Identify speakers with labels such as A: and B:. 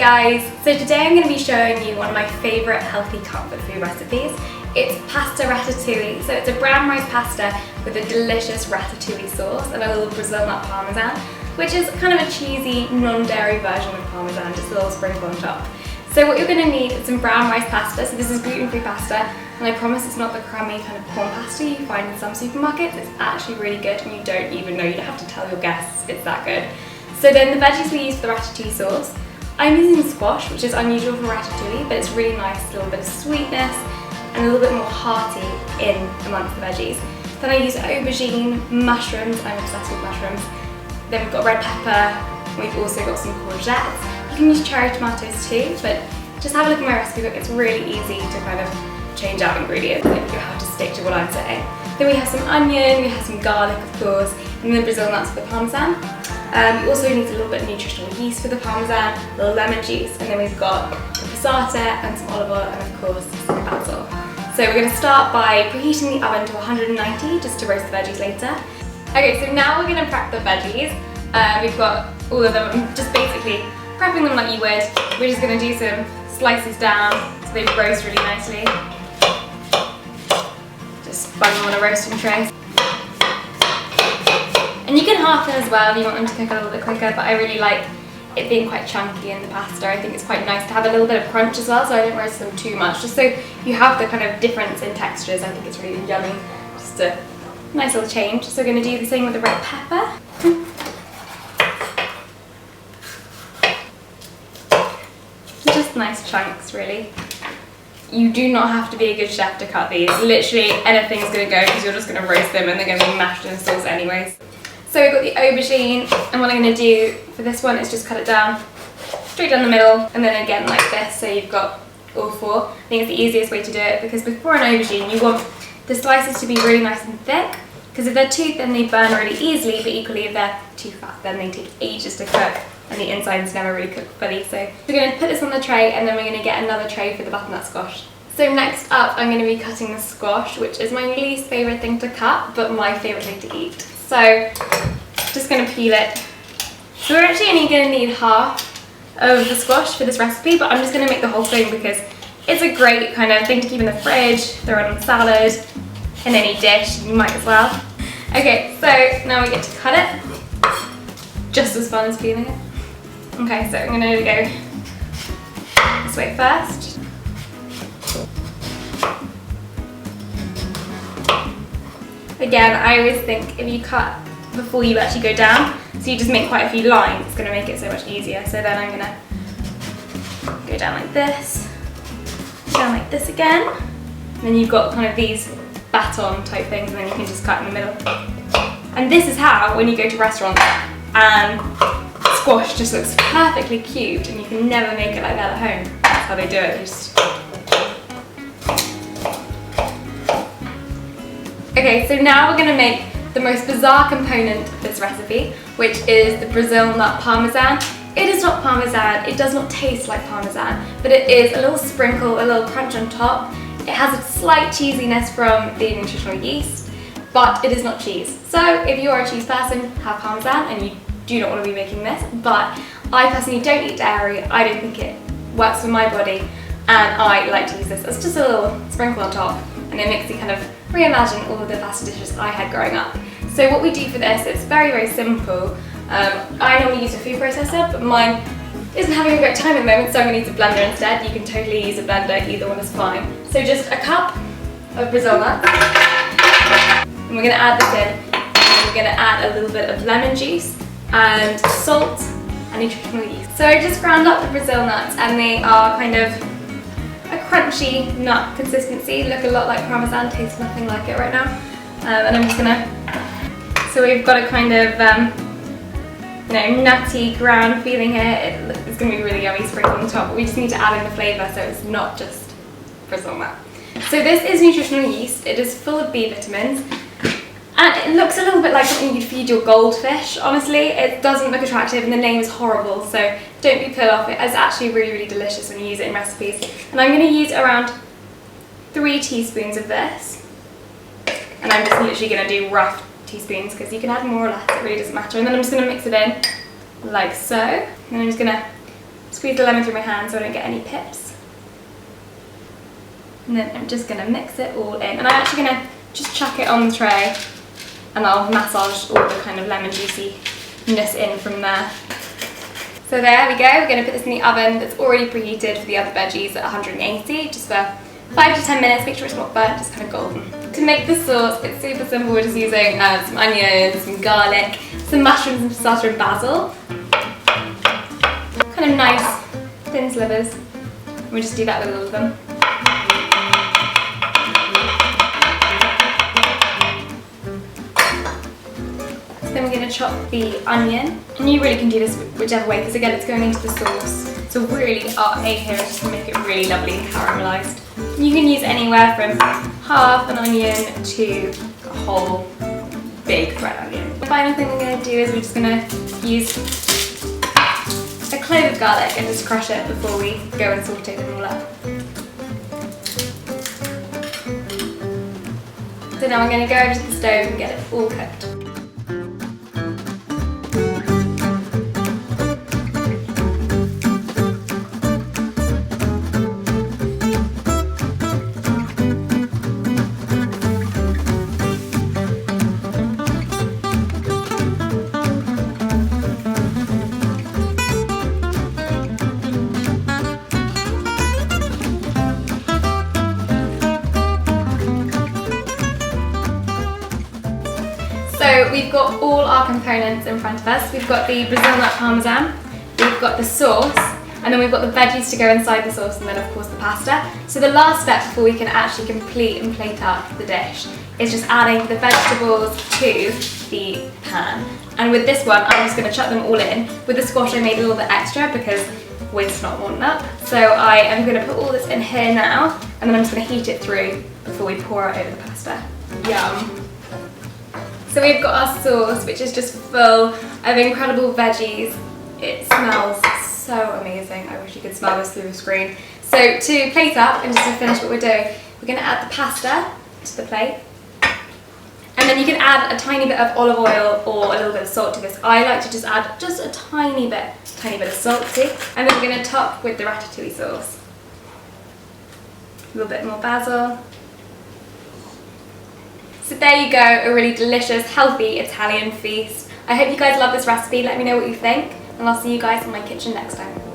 A: guys, so today I'm going to be showing you one of my favourite healthy comfort food recipes. It's pasta ratatouille, so it's a brown rice pasta with a delicious ratatouille sauce and a little Brazil nut parmesan, which is kind of a cheesy, non-dairy version of parmesan, just a little sprinkle on top. So what you're going to need is some brown rice pasta, so this is gluten-free pasta, and I promise it's not the crummy kind of corn pasta you find in some supermarkets. It's actually really good and you don't even know, you don't have to tell your guests, it's that good. So then the veggies we use for the ratatouille sauce, I'm using squash, which is unusual for ratatouille, but it's really nice, a little bit of sweetness and a little bit more hearty in amongst the veggies. Then I use aubergine, mushrooms, I'm obsessed with mushrooms. Then we've got red pepper, and we've also got some courgettes. You can use cherry tomatoes too, but just have a look at my recipe book, it's really easy to kind of change out ingredients if you have to stick to what I'm saying. Then we have some onion, we have some garlic of course, and then Brazil nuts for the parmesan. We also need a little bit of nutritional yeast for the parmesan, a little lemon juice, and then we've got passata and some olive oil and of course some basil. So we're going to start by preheating the oven to 190 just to roast the veggies later. Okay, so now we're going to prep the veggies. We've got all of them, I'm just basically prepping them like you would. We're just going to do some slices down so they roast really nicely. Just bung them on a roasting tray. And you can half them as well if you want them to cook a little bit quicker, but I really like it being quite chunky in the pasta. I think it's quite nice to have a little bit of crunch as well, so I don't roast them too much, just so you have the kind of difference in textures. I think it's really yummy, just a nice little change. So we're going to do the same with the red pepper. Just nice chunks, really. You do not have to be a good chef to cut these. Literally anything's going to go because you're just going to roast them and they're going to be mashed in the sauce anyways. So we've got the aubergine, and what I'm going to do for this one is just cut it down, straight down the middle, and then again like this, so you've got all four. I think it's the easiest way to do it, because before an aubergine you want the slices to be really nice and thick, because if they're too thin they burn really easily, but equally if they're too fat then they take ages to cook, and the inside's never really cooked fully. So we're going to put this on the tray, and then we're going to get another tray for the butternut squash. So next up I'm going to be cutting the squash, which is my least favourite thing to cut, but my favourite thing to eat. So just going to peel it. So we're actually only going to need half of the squash for this recipe, but I'm just going to make the whole thing because it's a great kind of thing to keep in the fridge, throw it on salad, in any dish, you might as well. Okay, so now we get to cut it. Just as fun as peeling it. Okay, so I'm going to go this way first. Again, I always think if you cut before you actually go down, so you just make quite a few lines, it's going to make it so much easier. So then I'm going to go down like this, down like this again, and then you've got kind of these baton type things, and then you can just cut in the middle. And this is how, when you go to restaurants and squash just looks perfectly cubed, and you can never make it like that at home. That's how they do it. They just... Okay, so now we're going to make the most bizarre component of this recipe, which is the Brazil nut parmesan. It is not parmesan, it does not taste like parmesan, but it is a little sprinkle, a little crunch on top. It has a slight cheesiness from the nutritional yeast, but it is not cheese. So if you are a cheese person, have parmesan, and you do not want to be making this, but I personally don't eat dairy, I don't think it works for my body, and I like to use this as just a little sprinkle on top, and it makes me kind of reimagine all of the pasta dishes I had growing up. So what we do for this, it's very, very simple. I normally use a food processor, but mine isn't having a great time at the moment, so I'm going to use a blender instead. You can totally use a blender, either one is fine. So just a cup of Brazil nuts, and we're going to add this in, and we're going to add a little bit of lemon juice, and salt, and nutritional yeast. So I just ground up the Brazil nuts, and they are kind of a crunchy nut consistency, look a lot like Parmesan, tastes nothing like it right now. And I'm just gonna, so we've got a kind of nutty ground feeling here. It's gonna be really yummy sprinkled on the top, but we just need to add in the flavour so it's not just Brazil nut. So this is nutritional yeast, it is full of B vitamins, and it looks a little bit like something you'd feed your goldfish. Honestly, it doesn't look attractive and the name is horrible, so don't be put off. It is actually really, really delicious when you use it in recipes. And I'm going to use around 3 teaspoons of this. And I'm just literally going to do rough teaspoons because you can add more or less, it really doesn't matter. And then I'm just going to mix it in like so. And then I'm just going to squeeze the lemon through my hand so I don't get any pips. And then I'm just going to mix it all in. And I'm actually going to just chuck it on the tray and I'll massage all the kind of lemon juiciness in from there. So there we go, we're going to put this in the oven that's already preheated for the other veggies at 180, just for 5 to 10 minutes, make sure it's not burnt, just kind of golden. To make the sauce, it's super simple, we're just using some onions, some garlic, some mushrooms and passata and basil. Kind of nice, thin slivers. We just do that with all of them. Then we're going to chop the onion, and you really can do this whichever way because again it's going into the sauce. So really our aim here is just to make it really lovely and caramelised. You can use anywhere from half an onion to a whole big red onion. The final thing we're going to do is we're just going to use a clove of garlic and just crush it before we go and saute them all up. So now I'm going to go over to the stove and get it all cooked. So we've got all our components in front of us. We've got the Brazil nut Parmesan, we've got the sauce, and then we've got the veggies to go inside the sauce, and then of course the pasta. So the last step before we can actually complete and plate up the dish is just adding the vegetables to the pan. And with this one, I'm just going to chuck them all in. With the squash I made a little bit extra because weight's not wanting up. So I am going to put all this in here now, and then I'm just going to heat it through before we pour it over the pasta. Yum! So we've got our sauce, which is just full of incredible veggies. It smells so amazing. I wish you could smell this through the screen. So to plate up and just to finish what we're doing, we're going to add the pasta to the plate. And then you can add a tiny bit of olive oil or a little bit of salt to this. I like to just add just a tiny bit of salt too. And then we're going to top with the ratatouille sauce. A little bit more basil. So there you go, a really delicious, healthy Italian feast. I hope you guys love this recipe. Let me know what you think, and I'll see you guys in my kitchen next time.